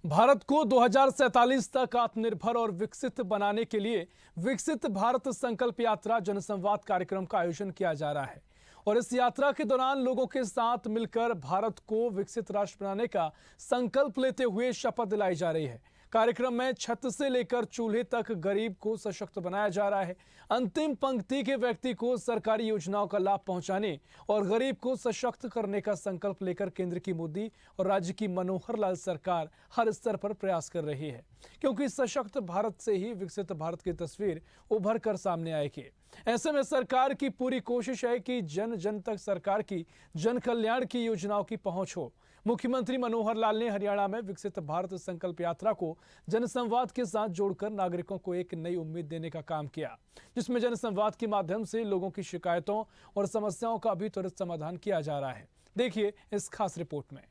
भारत को 2047 तक आत्मनिर्भर और विकसित बनाने के लिए विकसित भारत संकल्प यात्रा जनसंवाद कार्यक्रम का आयोजन किया जा रहा है और इस यात्रा के दौरान लोगों के साथ मिलकर भारत को विकसित राष्ट्र बनाने का संकल्प लेते हुए शपथ दिलाई जा रही है। कार्यक्रम में छत से लेकर चूल्हे तक गरीब को सशक्त बनाया जा रहा है। अंतिम पंक्ति के व्यक्ति को सरकारी योजनाओं का लाभ पहुंचाने और गरीब को सशक्त करने का संकल्प लेकर केंद्र की मोदी और राज्य की मनोहर लाल सरकार हर स्तर पर प्रयास कर रही है, क्योंकि सशक्त भारत से ही विकसित भारत की तस्वीर उभर कर सामने आएगी। ऐसे में सरकार की पूरी कोशिश है कि जन जन तक सरकार की जन कल्याण की योजनाओं की पहुंच हो। मुख्यमंत्री मनोहर लाल ने हरियाणा में विकसित भारत संकल्प यात्रा को जनसंवाद के साथ जोड़कर नागरिकों को एक नई उम्मीद देने का काम किया, जिसमें जनसंवाद के माध्यम से लोगों की शिकायतों और समस्याओं का भी त्वरित समाधान किया जा रहा है। देखिए इस खास रिपोर्ट में।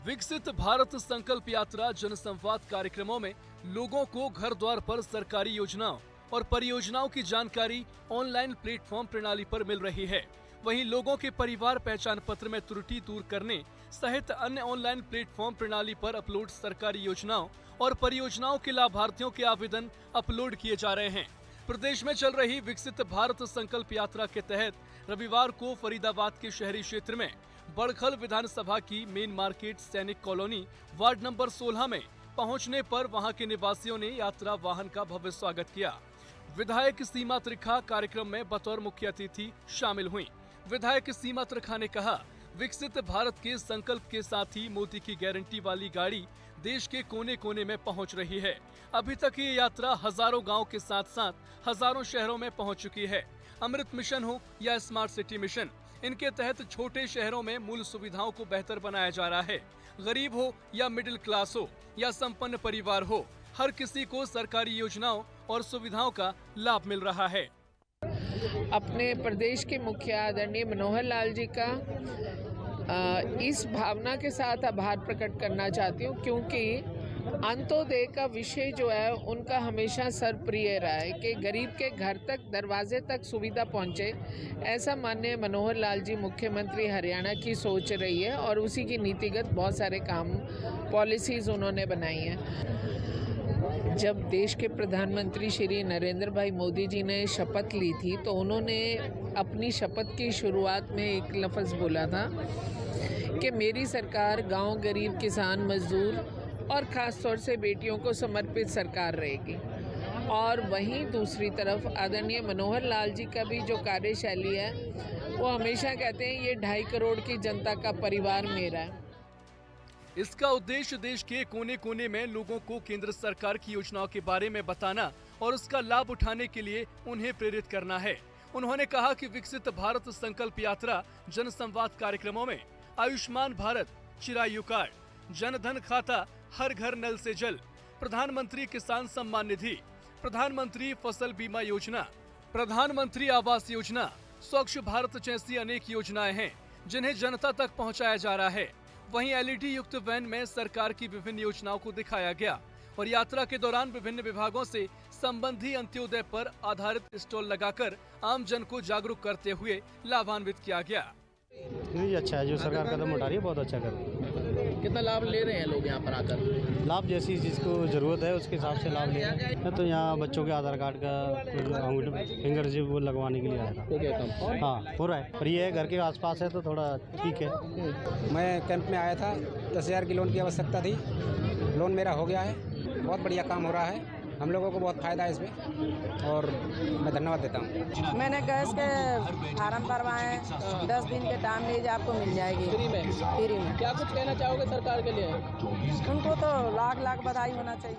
विकसित भारत संकल्प यात्रा जनसंवाद कार्यक्रमों में लोगों को घर द्वार पर सरकारी योजनाओं और परियोजनाओं की जानकारी ऑनलाइन प्लेटफॉर्म प्रणाली पर मिल रही है। वहीं लोगों के परिवार पहचान पत्र में त्रुटि दूर करने सहित अन्य ऑनलाइन प्लेटफॉर्म प्रणाली पर अपलोड सरकारी योजनाओं और परियोजनाओं के लाभार्थियों के आवेदन अपलोड किए जा रहे हैं। प्रदेश में चल रही विकसित भारत संकल्प यात्रा के तहत रविवार को फरीदाबाद के शहरी क्षेत्र में बड़खल विधानसभा की मेन मार्केट सैनिक कॉलोनी वार्ड नंबर 16 में पहुंचने पर वहां के निवासियों ने यात्रा वाहन का भव्य स्वागत किया। विधायक सीमा त्रिखा कार्यक्रम में बतौर मुख्य अतिथि शामिल हुई। विधायक सीमा त्रिखा ने कहा, विकसित भारत के संकल्प के साथ ही मोदी की गारंटी वाली गाड़ी देश के कोने कोने में पहुंच रही है। अभी तक ये यात्रा हजारों गांव के साथ साथ हजारों शहरों में पहुंच चुकी है। अमृत मिशन हो या स्मार्ट सिटी मिशन, इनके तहत छोटे शहरों में मूल सुविधाओं को बेहतर बनाया जा रहा है। गरीब हो या मिडिल क्लास हो या संपन्न परिवार हो, हर किसी को सरकारी योजनाओं और सुविधाओं का लाभ मिल रहा है। अपने प्रदेश के मुखिया आदरणीय मनोहर लाल जी का इस भावना के साथ आभार प्रकट करना चाहती हूँ, क्योंकि अंत्योदय का विषय जो है उनका हमेशा सर्वप्रिय रहा है कि गरीब के घर तक, दरवाजे तक सुविधा पहुंचे। ऐसा माननीय मनोहर लाल जी मुख्यमंत्री हरियाणा की सोच रही है और उसी की नीतिगत बहुत सारे काम, पॉलिसीज उन्होंने बनाई हैं। जब देश के प्रधानमंत्री श्री नरेंद्र भाई मोदी जी ने शपथ ली थी तो उन्होंने अपनी शपथ की शुरुआत में एक लफ्ज़ बोला था कि मेरी सरकार गांव, गरीब, किसान, मजदूर और ख़ास तौर से बेटियों को समर्पित सरकार रहेगी। और वहीं दूसरी तरफ आदरणीय मनोहर लाल जी का भी जो कार्यशैली है, वो हमेशा कहते हैं ये 2.5 करोड़ की जनता का परिवार मेरा है। इसका उद्देश्य देश के कोने कोने में लोगों को केंद्र सरकार की योजनाओं के बारे में बताना और उसका लाभ उठाने के लिए उन्हें प्रेरित करना है। उन्होंने कहा कि विकसित भारत संकल्प यात्रा जनसंवाद कार्यक्रमों में आयुष्मान भारत, चिरायु कार्ड, जन धन खाता, हर घर नल से जल, प्रधानमंत्री किसान सम्मान निधि, प्रधानमंत्री फसल बीमा योजना, प्रधानमंत्री आवास योजना, स्वच्छ भारत जैसी अनेक योजनाएं हैं जिन्हें जनता तक पहुंचाया जा रहा है। वहीं एलईडी युक्त वैन में सरकार की विभिन्न योजनाओं को दिखाया गया और यात्रा के दौरान विभिन्न विभागों से संबंधी अंत्योदय पर आधारित स्टॉल लगाकर आम जन को जागरूक करते हुए लाभान्वित किया गया। ये अच्छा है, जो सरकार कदम उठा रही है बहुत अच्छा कर रही है। कितना लाभ ले रहे हैं लोग यहाँ पर आकर? लाभ जैसी जिसको ज़रूरत है उसके हिसाब से लाभ ले रहे हैं। तो यहाँ बच्चों के आधार कार्ड का फिंगर चिप वो लगवाने के लिए आया था। हो गया काम? हाँ, हो रहा है, पर ये है घर के आसपास है तो थोड़ा ठीक है। मैं कैंप में आया था, 10,000 की लोन की आवश्यकता थी। लोन मेरा हो गया है, बहुत बढ़िया काम हो रहा है, हम लोगों को बहुत फ़ायदा है इसमें और मैं धन्यवाद देता हूँ। मैंने गैस के फार्म भरवाए, 10 दिन के टाइम लीजिए आपको मिल जाएगी फ्री में? फ्री में। क्या कुछ कहना चाहोगे सरकार के लिए? उनको तो लाख लाख बधाई होना चाहिए।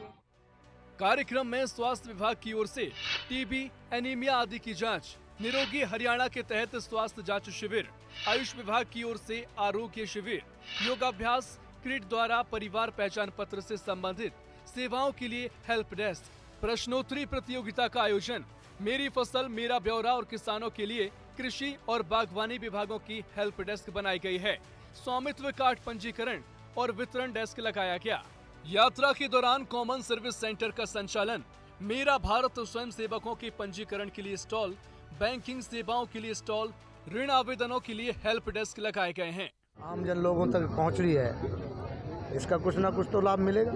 कार्यक्रम में स्वास्थ्य विभाग की ओर से टीबी, एनीमिया आदि की जांच, निरोगी हरियाणा के तहत स्वास्थ्य जांच शिविर, आयुष विभाग की ओर से आरोग्य शिविर, योगाभ्यास, क्रिट द्वारा परिवार पहचान पत्र से संबंधित सेवाओं के लिए हेल्प डेस्क, प्रश्नोत्तरी प्रतियोगिता का आयोजन, मेरी फसल मेरा ब्यौरा और किसानों के लिए कृषि और बागवानी विभागों की हेल्प डेस्क बनाई गई है। स्वामित्व कार्ड पंजीकरण, और वितरण डेस्क लगाया गया। यात्रा के दौरान कॉमन सर्विस सेंटर का संचालन, मेरा भारत स्वयं सेवकों के पंजीकरण के लिए स्टॉल, बैंकिंग सेवाओं के लिए स्टॉल, ऋण आवेदनों के लिए हेल्प डेस्क लगाए गए हैं। आम जन लोगों तक पहुंच रही है, इसका कुछ ना कुछ तो लाभ मिलेगा।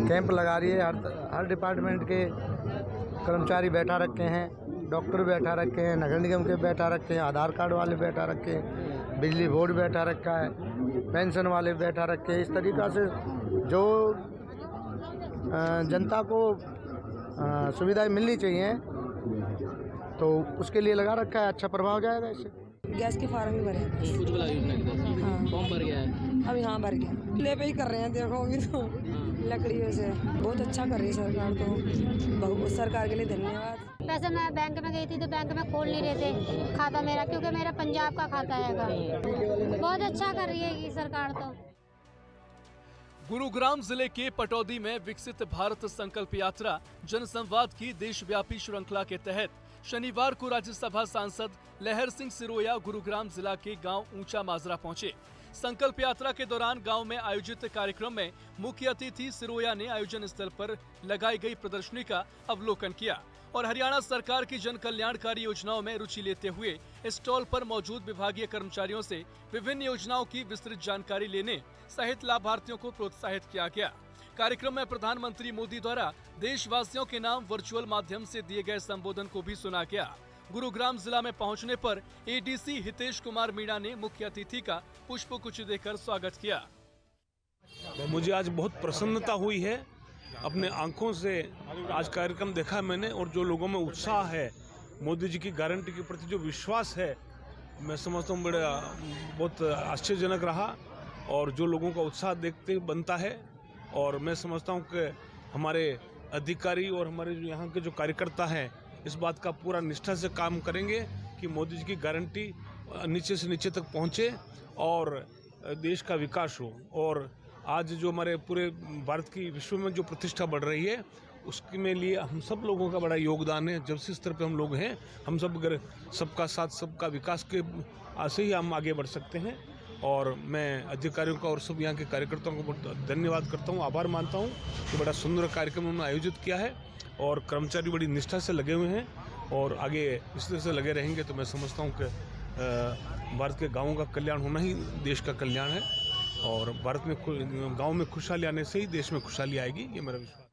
कैंप लगा रही है, हर डिपार्टमेंट के कर्मचारी बैठा रखे हैं, डॉक्टर बैठा रखे हैं, नगर निगम के बैठा रखे हैं, आधार कार्ड वाले बैठा रखे हैं, बिजली बोर्ड बैठा रखा है, पेंशन वाले बैठा रखे हैं। इस तरीक़ा से जो जनता को सुविधाएं मिलनी चाहिए तो उसके लिए लगा रखा है। अच्छा प्रभाव जाएगा इससे। गैस के फार्म ही भरे हैं। उज्ज्वला योजना की तरफ से हाँ। फॉर्म भर गया है। अब यहाँ भर गया, ले पे ही कर रहे हैं। देखो अभी तो लकड़ियों से बहुत अच्छा कर रही है सरकार, तो बहुत सरकार के लिए धन्यवाद। वैसे मैं बैंक में गई थी तो बैंक में खोल नहीं रहे थे खाता मेरा, क्योंकि मेरा पंजाब का खाता है। बहुत अच्छा कर रही है ये सरकार तो। गुरुग्राम जिले के पटौदी में विकसित भारत संकल्प यात्रा जनसंवाद की देशव्यापी श्रृंखला के तहत शनिवार को राज्यसभा सांसद लहर सिंह सिरोया गुरुग्राम जिला के गांव ऊंचा माजरा पहुंचे। संकल्प यात्रा के दौरान गांव में आयोजित कार्यक्रम में मुख्य अतिथि सिरोया ने आयोजन स्थल पर लगाई गई प्रदर्शनी का अवलोकन किया और हरियाणा सरकार की जन कल्याणकारी योजनाओं में रुचि लेते हुए स्टॉल पर मौजूद विभागीय कर्मचारियों से विभिन्न योजनाओं की विस्तृत जानकारी लेने सहित लाभार्थियों को प्रोत्साहित किया गया। कार्यक्रम में प्रधानमंत्री मोदी द्वारा देशवासियों के नाम वर्चुअल माध्यम से दिए गए संबोधन को भी सुना गया। गुरुग्राम जिला में पहुंचने पर एडीसी हितेश कुमार मीणा ने मुख्य अतिथि का पुष्पगुच्छ देकर स्वागत किया। मुझे आज बहुत प्रसन्नता हुई है, अपने आंखों से आज कार्यक्रम देखा मैंने, और जो लोगों में उत्साह है, मोदी जी की गारंटी के प्रति जो विश्वास है, मैं समझता हूँ बहुत आश्चर्यजनक रहा। और जो लोगों का उत्साह देखते बनता है, और मैं समझता हूँ कि हमारे अधिकारी और हमारे जो यहाँ के जो कार्यकर्ता हैं इस बात का पूरा निष्ठा से काम करेंगे कि मोदी जी की गारंटी नीचे से नीचे तक पहुँचे और देश का विकास हो। और आज जो हमारे पूरे भारत की विश्व में जो प्रतिष्ठा बढ़ रही है उसके में लिए हम सब लोगों का बड़ा योगदान है। जब से स्तर पे हम लोग हैं, हम सब अगर सबका साथ सबका विकास के से ही हम आगे बढ़ सकते हैं। और मैं अधिकारियों का और सब यहाँ के कार्यकर्ताओं को बहुत धन्यवाद करता हूँ, आभार मानता हूँ कि बड़ा सुंदर कार्यक्रम उन्होंने आयोजित किया है और कर्मचारी बड़ी निष्ठा से लगे हुए हैं और आगे इस तरह से लगे रहेंगे। तो मैं समझता हूँ कि भारत के गाँवों का कल्याण होना ही देश का कल्याण है और भारत में गाँव में खुशहाली आने से ही देश में खुशहाली आएगी, ये मेरा विश्वास।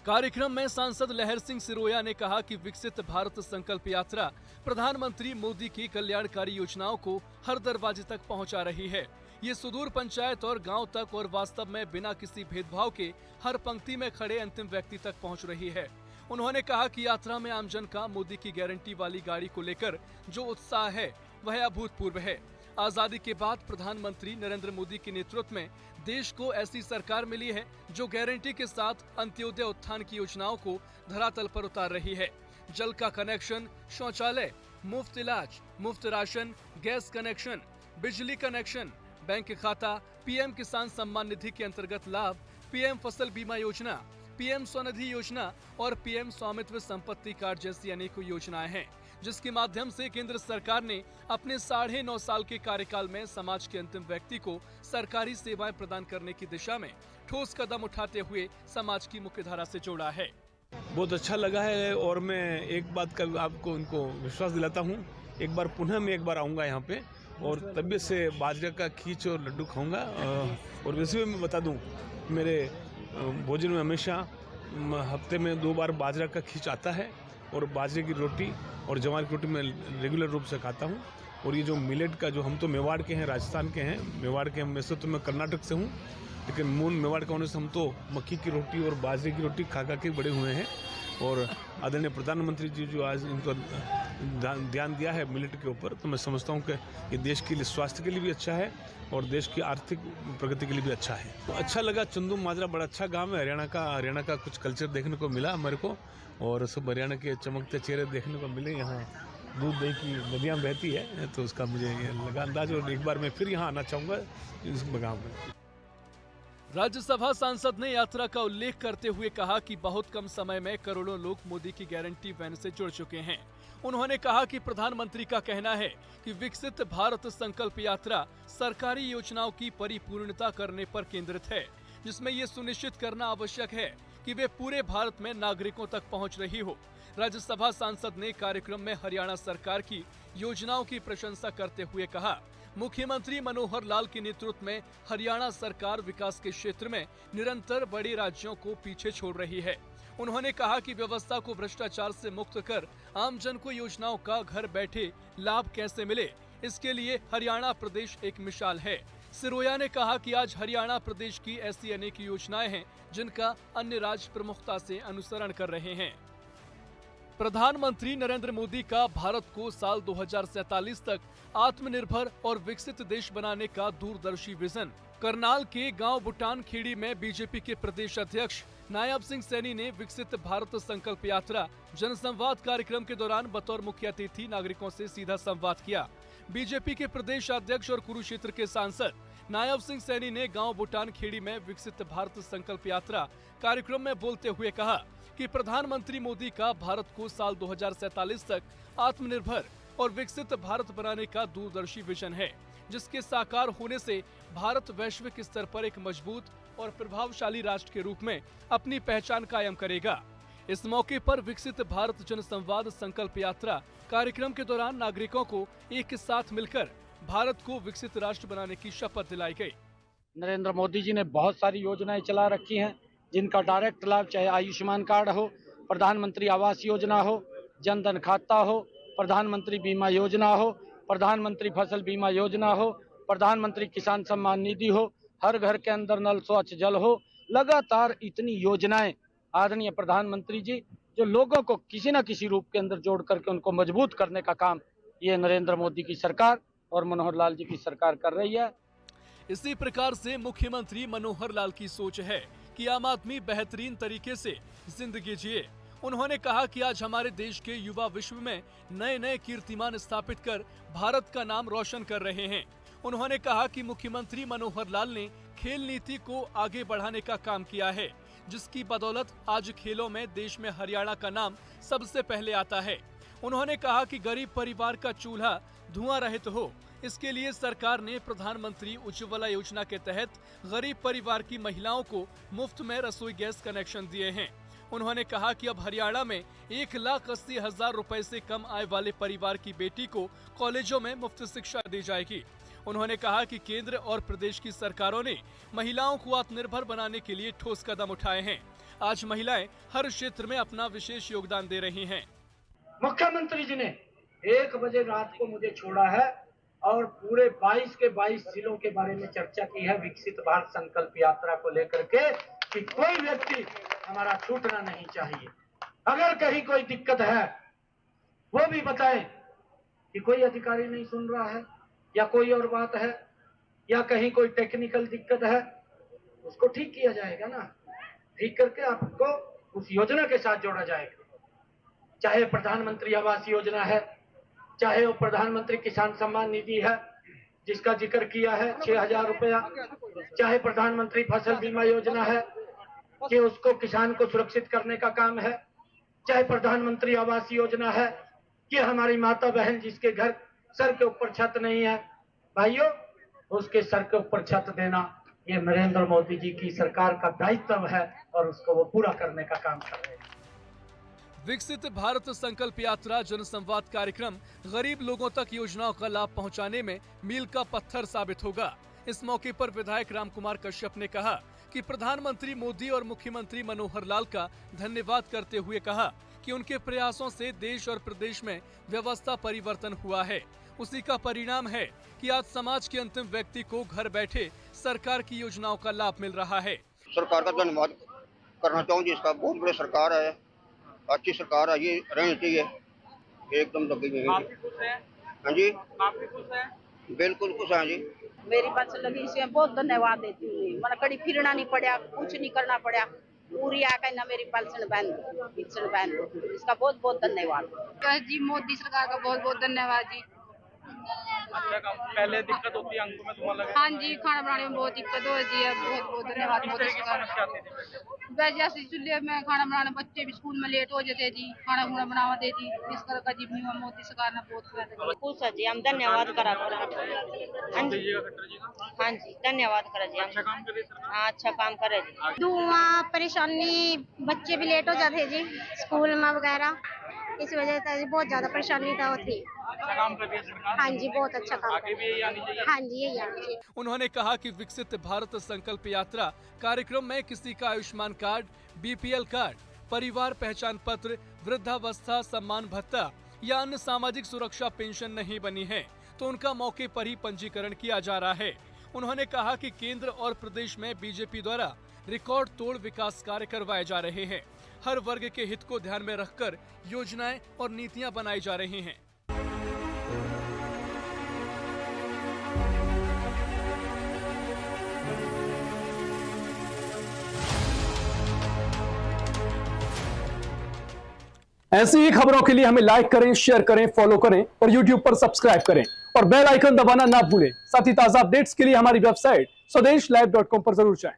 कार्यक्रम में सांसद लहर सिंह सिरोया ने कहा कि विकसित भारत संकल्प यात्रा प्रधानमंत्री मोदी की कल्याणकारी योजनाओं को हर दरवाजे तक पहुंचा रही है। ये सुदूर पंचायत और गांव तक और वास्तव में बिना किसी भेदभाव के हर पंक्ति में खड़े अंतिम व्यक्ति तक पहुंच रही है। उन्होंने कहा कि यात्रा में आमजन का मोदी की गारंटी वाली गाड़ी को लेकर जो उत्साह है वह अभूतपूर्व है। आजादी के बाद प्रधानमंत्री नरेंद्र मोदी के नेतृत्व में देश को ऐसी सरकार मिली है जो गारंटी के साथ अंत्योदय उत्थान की योजनाओं को धरातल पर उतार रही है। जल का कनेक्शन, शौचालय, मुफ्त इलाज, मुफ्त राशन, गैस कनेक्शन, बिजली कनेक्शन, बैंक खाता, पीएम किसान सम्मान निधि के अंतर्गत लाभ, पीएम फसल बीमा योजना, पीएम स्वनिधि योजना और पीएम स्वामित्व संपत्ति कार्ड जैसी अनेकों योजनाएं हैं, जिसके माध्यम से केंद्र सरकार ने अपने 9.5 साल के कार्यकाल में समाज के अंतिम व्यक्ति को सरकारी सेवाएं प्रदान करने की दिशा में ठोस कदम उठाते हुए समाज की मुख्यधारा से जोड़ा है। बहुत अच्छा लगा है और मैं एक बात का आपको उनको विश्वास दिलाता हूँ, एक बार पुनः मैं एक बार आऊँगा यहाँ पे और तबियत से बाजरे का खींच और लड्डू खाऊंगा। और वैसे भी मैं बता दूँ, मेरे भोजन में हमेशा हफ्ते में 2 बार बाजरा का खींच आता है और बाजरे की रोटी और जवार की रोटी मैं रेगुलर रूप से खाता हूँ। और ये जो मिलेट का, जो हम तो मेवाड़ के हैं, राजस्थान के हैं, मेवाड़ के, वैसे तो मैं कर्नाटक से हूँ, लेकिन मूल मेवाड़ का होने से हम तो मक्की की रोटी और बाजरे की रोटी खा के बड़े हुए हैं। और आदरणीय प्रधानमंत्री जी जो आज इनको ध्यान दिया है मिलेट के ऊपर, तो मैं समझता हूँ कि ये देश के लिए, स्वास्थ्य के लिए भी अच्छा है और देश की आर्थिक प्रगति के लिए भी अच्छा है। तो अच्छा लगा। चंदू माजरा बड़ा अच्छा गाँव है, हरियाणा का कुछ कल्चर देखने को मिला मेरे को और सब हरियाणा के चमकते चेहरे देखने को मिले। यहाँ दूध दही की नदियाँ बहती है, तो उसका मुझे ये लगा अंदाज और एक बार मैं फिर यहाँ आना चाहूँगा इस गाँव में। राज्यसभा सांसद ने यात्रा का उल्लेख करते हुए कहा कि बहुत कम समय में करोड़ों लोग मोदी की गारंटी वैन से जुड़ चुके हैं। उन्होंने कहा कि प्रधानमंत्री का कहना है कि विकसित भारत संकल्प यात्रा सरकारी योजनाओं की परिपूर्णता करने पर केंद्रित है, जिसमें ये सुनिश्चित करना आवश्यक है कि वे पूरे भारत में नागरिकों तक पहुंच रही हो। राज्यसभा सांसद ने कार्यक्रम में हरियाणा सरकार की योजनाओं की प्रशंसा करते हुए कहा, मुख्यमंत्री मनोहर लाल के नेतृत्व में हरियाणा सरकार विकास के क्षेत्र में निरंतर बड़े राज्यों को पीछे छोड़ रही है। उन्होंने कहा कि व्यवस्था को भ्रष्टाचार से मुक्त कर आमजन को योजनाओं का घर बैठे लाभ कैसे मिले, इसके लिए हरियाणा प्रदेश एक मिसाल है। सिरोया ने कहा कि आज हरियाणा प्रदेश की ऐसी अनेक योजनाएं हैं जिनका अन्य राज्य प्रमुखता से अनुसरण कर रहे हैं। प्रधानमंत्री नरेंद्र मोदी का भारत को साल 2047 तक आत्मनिर्भर और विकसित देश बनाने का दूरदर्शी विजन। करनाल के गांव भूटान खेड़ी में बीजेपी के प्रदेश अध्यक्ष नायब सिंह सैनी ने विकसित भारत संकल्प यात्रा जनसंवाद कार्यक्रम के दौरान बतौर मुख्य अतिथि नागरिकों से सीधा संवाद किया। बीजेपी के प्रदेश अध्यक्ष और कुरुक्षेत्र के सांसद नायब सिंह सैनी ने गांव भूटान खेड़ी में विकसित भारत संकल्प यात्रा कार्यक्रम में बोलते हुए कहा कि प्रधानमंत्री मोदी का भारत को साल 2047 तक आत्मनिर्भर और विकसित भारत बनाने का दूरदर्शी विजन है, जिसके साकार होने से भारत वैश्विक स्तर पर एक मजबूत और प्रभावशाली राष्ट्र के रूप में अपनी पहचान कायम करेगा। इस मौके पर विकसित भारत जनसंवाद संकल्प यात्रा कार्यक्रम के दौरान नागरिकों को एक साथ मिलकर भारत को विकसित राष्ट्र बनाने की शपथ दिलाई गई। नरेंद्र मोदी जी ने बहुत सारी योजनाएं चला रखी हैं, जिनका डायरेक्ट लाभ चाहे आयुष्मान कार्ड हो, प्रधानमंत्री आवास योजना हो, जनधन खाता हो, प्रधानमंत्री बीमा योजना हो, प्रधानमंत्री फसल बीमा योजना हो, प्रधानमंत्री किसान सम्मान निधि हो, हर घर के अंदर नल स्वच्छ जल हो। लगातार इतनी योजनाएं आदरणीय प्रधानमंत्री जी जो लोगों को किसी न किसी रूप के अंदर जोड़ करके उनको मजबूत करने का काम ये नरेंद्र मोदी की सरकार और मनोहर लाल जी की सरकार कर रही है। इसी प्रकार से मुख्यमंत्री मनोहर लाल की सोच है कि आम आदमी बेहतरीन तरीके से जिंदगी जिए। उन्होंने कहा कि आज हमारे देश के युवा विश्व में नए नए कीर्तिमान स्थापित कर भारत का नाम रोशन कर रहे हैं। उन्होंने कहा कि मुख्यमंत्री मनोहर लाल ने खेल नीति को आगे बढ़ाने का काम किया है, जिसकी बदौलत आज खेलों में देश में हरियाणा का नाम सबसे पहले आता है। उन्होंने कहा कि गरीब परिवार का चूल्हा धुआं रहित हो, इसके लिए सरकार ने प्रधानमंत्री उज्ज्वला योजना के तहत गरीब परिवार की महिलाओं को मुफ्त में रसोई गैस कनेक्शन दिए हैं। उन्होंने कहा कि अब हरियाणा में 1,80,000 रुपए से कम आय वाले परिवार की बेटी को कॉलेजों में मुफ्त शिक्षा दी जाएगी। उन्होंने कहा कि केंद्र और प्रदेश की सरकारों ने महिलाओं को आत्मनिर्भर बनाने के लिए ठोस कदम उठाए हैं। आज महिलाएं हर क्षेत्र में अपना विशेष योगदान दे रही हैं। मुख्यमंत्री जी ने 1 बजे रात को मुझे छोड़ा है और पूरे 22 के 22 जिलों के बारे में चर्चा की है विकसित भारत संकल्प यात्रा को लेकर के कि कोई व्यक्ति हमारा छूटना नहीं चाहिए। अगर कहीं कोई दिक्कत है वो भी बताएं कि कोई अधिकारी नहीं सुन रहा है या कोई और बात है या कहीं कोई टेक्निकल दिक्कत है, उसको ठीक किया जाएगा ना। ठीक करके आपको उस योजना के साथ जोड़ा जाएगा, चाहे प्रधानमंत्री आवास योजना है, चाहे वो प्रधानमंत्री किसान सम्मान निधि है जिसका जिक्र किया है 6,000 रुपया, चाहे प्रधानमंत्री फसल बीमा योजना है कि उसको किसान को सुरक्षित करने का काम है, चाहे प्रधानमंत्री आवास योजना है कि हमारी माता बहन जिसके घर सर के ऊपर छत नहीं है, भाइयों उसके सर के ऊपर छत देना ये नरेंद्र मोदी जी की सरकार का दायित्व है और उसको वो पूरा करने का काम कर रहे हैं। विकसित भारत संकल्प यात्रा जनसंवाद कार्यक्रम गरीब लोगों तक योजनाओं का लाभ पहुंचाने में मील का पत्थर साबित होगा। इस मौके पर विधायक रामकुमार कश्यप ने कहा कि प्रधानमंत्री मोदी और मुख्यमंत्री मनोहर लाल का धन्यवाद करते हुए कहा कि उनके प्रयासों से देश और प्रदेश में व्यवस्था परिवर्तन हुआ है। उसी का परिणाम है कि आज समाज के अंतिम व्यक्ति को घर बैठे सरकार की योजनाओं का लाभ मिल रहा है। सरकार का धन्यवाद करना चाहूँ, जिसका बहुत बड़ी सरकार है, अच्छी सरकार है, ये रहनी चाहिए। एकदम दबी नहीं। हाँ जी, काफी खुश है, बिल्कुल खुश है जी। मेरी बस लगी इसे बहुत धन्यवाद देती हूँ। मैंने कड़ी फिरना नहीं पड़ा, कुछ नहीं करना पड़ा, पूरी आकर ना मेरी पेंशन बहन इसका बहुत बहुत धन्यवाद जी। मोदी सरकार का बहुत बहुत धन्यवाद जी। अच्छा काम, पहले दिक्कत होती है अंकों में तुम्हारा लगे? हाँ जी, खाना बनाने में बहुत दिक्कत होती है। बहुत बहुत धन्यवाद किस मोदी तरह की सरकार। समस्या आती थी? वैसे जैसे चूल्हे में खाना बनाने, बच्चे भी स्कूल में लेट हो जाते जी, खाना खुना बनावा दे जी, इस तरह का जी मोदी सरकार ने बहुत फायदा खुश है जी, हम धन्यवाद करा हाँ दीजिएगा खट्टर जी का। हाँ जी, धन्यवाद करा जी। अच्छा काम कर रही है सरकार। हाँ, अच्छा काम करे जी। धुआं परेशानी, बच्चे भी लेट हो जाते जी स्कूल में वगैरह, इस वजह से बहुत ज्यादा परेशानी था होती। अच्छा काम कर रही है सरकार। हाँ जी, बहुत अच्छा काम आगे भी यही आनी चाहिए। हाँ जी, यही आनी चाहिए। उन्होंने कहा कि विकसित भारत संकल्प यात्रा कार्यक्रम में किसी का आयुष्मान कार्ड, बीपीएल कार्ड, परिवार पहचान पत्र, वृद्धावस्था सम्मान भत्ता या अन्य सामाजिक सुरक्षा पेंशन नहीं बनी है तो उनका मौके पर ही पंजीकरण किया जा रहा है। उन्होंने कहा कि केंद्र और प्रदेश में बीजेपी द्वारा रिकॉर्ड तोड़ विकास कार्य करवाए जा रहे हैं। हर वर्ग के हित को ध्यान में रखकर योजनाएं और नीतियां बनाई जा रही हैं। ऐसी ही खबरों के लिए हमें लाइक करें, शेयर करें, फॉलो करें और YouTube पर सब्सक्राइब करें और बेल आइकन दबाना ना भूलें। साथ ही ताजा अपडेट्स के लिए हमारी वेबसाइट swdeshlive.com पर जरूर जाएं।